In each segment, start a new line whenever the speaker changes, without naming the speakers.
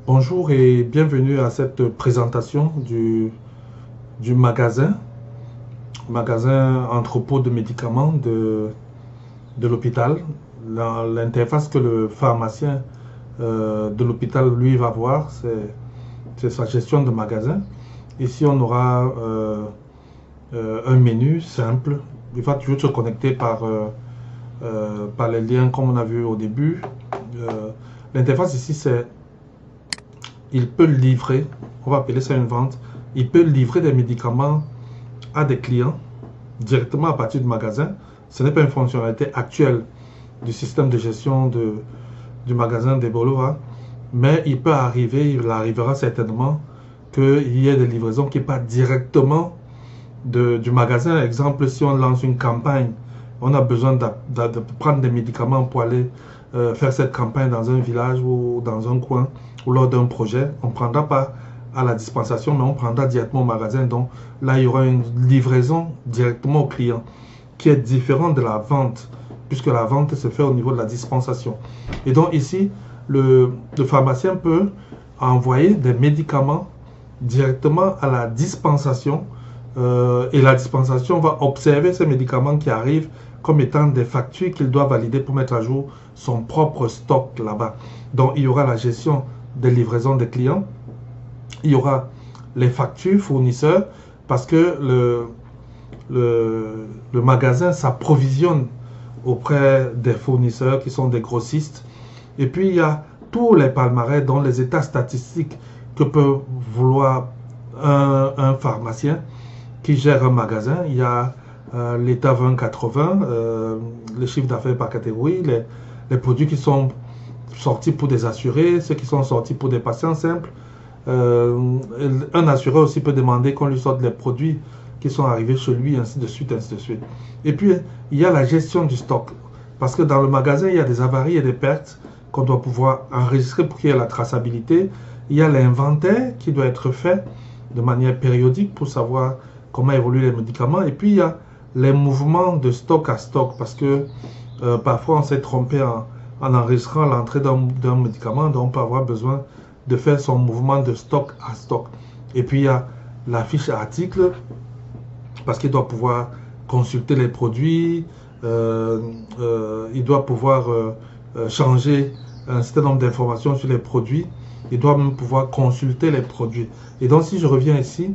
Bonjour et bienvenue à cette présentation du magasin entrepôt de médicaments de l'hôpital. L'interface que le pharmacien de l'hôpital, lui, va voir, c'est sa gestion de magasin. Ici, on aura un menu simple. Il va toujours se connecter par les liens comme on a vu au début. L'interface ici, c'est il peut livrer, on va appeler ça une vente, il peut livrer des médicaments à des clients directement à partir du magasin. Ce n'est pas une fonctionnalité actuelle du système de gestion du magasin d'Ebolova, mais il peut arriver, il arrivera certainement qu'il y ait des livraisons qui partent directement du magasin. Exemple, si on lance une campagne, on a besoin de prendre des médicaments pour aller faire cette campagne dans un village ou dans un coin ou lors d'un projet. On ne prendra pas à la dispensation, mais on prendra directement au magasin. Donc là, il y aura une livraison directement au client qui est différente de la vente, puisque la vente se fait au niveau de la dispensation. Et donc ici, le pharmacien peut envoyer des médicaments directement à la dispensation et la dispensation va observer ces médicaments qui arrivent comme étant des factures qu'il doit valider pour mettre à jour son propre stock là-bas. Donc il y aura la gestion des livraisons des clients, il y aura les factures fournisseurs parce que le magasin s'approvisionne auprès des fournisseurs qui sont des grossistes. Et puis il y a tous les palmarès, dont les états statistiques que peut vouloir un pharmacien qui gère un magasin. Il y a l'état 20-80, les chiffres d'affaires par catégorie, les produits qui sont sortis pour des assurés, ceux qui sont sortis pour des patients simples. Un assuré aussi peut demander qu'on lui sorte les produits qui sont arrivés chez lui, ainsi de suite, ainsi de suite. Et puis, il y a la gestion du stock. Parce que dans le magasin, il y a des avaries et des pertes qu'on doit pouvoir enregistrer pour qu'il y ait la traçabilité. Il y a l'inventaire qui doit être fait de manière périodique pour savoir comment évoluent les médicaments. Et puis, il y a les mouvements de stock à stock. Parce que parfois, on s'est trompé en enregistrant l'entrée d'un médicament. Donc, on peut avoir besoin de faire son mouvement de stock à stock. Et puis, il y a la fiche article, parce qu'il doit pouvoir consulter les produits, il doit pouvoir changer un certain nombre d'informations sur les produits, il doit même pouvoir consulter les produits. Et donc, si je reviens ici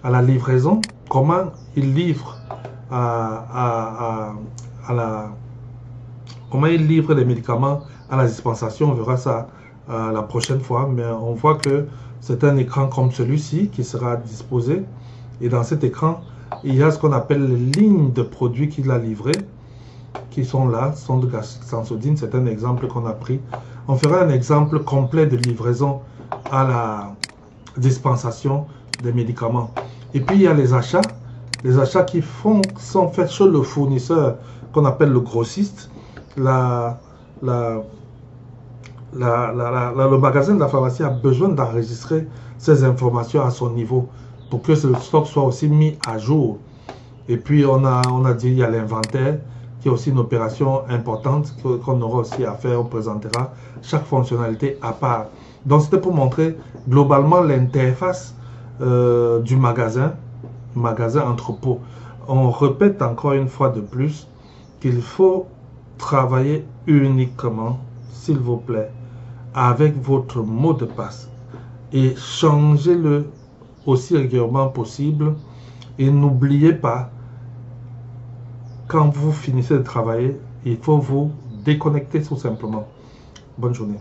à la livraison, comment il livre comment il livre les médicaments à la dispensation, on verra ça la prochaine fois, mais on voit que c'est un écran comme celui-ci qui sera disposé, et dans cet écran, il y a ce qu'on appelle les lignes de produits qu'il a livrés, qui sont là, sont de Gaxansodine, c'est un exemple qu'on a pris. On fera un exemple complet de livraison à la dispensation des médicaments. Et puis il y a les achats qui sont faits chez le fournisseur qu'on appelle le grossiste. Le magasin de la pharmacie a besoin d'enregistrer ces informations à son niveau pour que le stock soit aussi mis à jour. Et puis on a dit il y a l'inventaire qui est aussi une opération importante qu'on aura aussi à faire. On présentera chaque fonctionnalité à part. Donc c'était pour montrer globalement l'interface du magasin entrepôt. On répète encore une fois de plus qu'il faut travailler uniquement, s'il vous plaît, avec votre mot de passe et changez-le aussi régulièrement possible. Et n'oubliez pas, quand vous finissez de travailler, il faut vous déconnecter tout simplement. Bonne journée.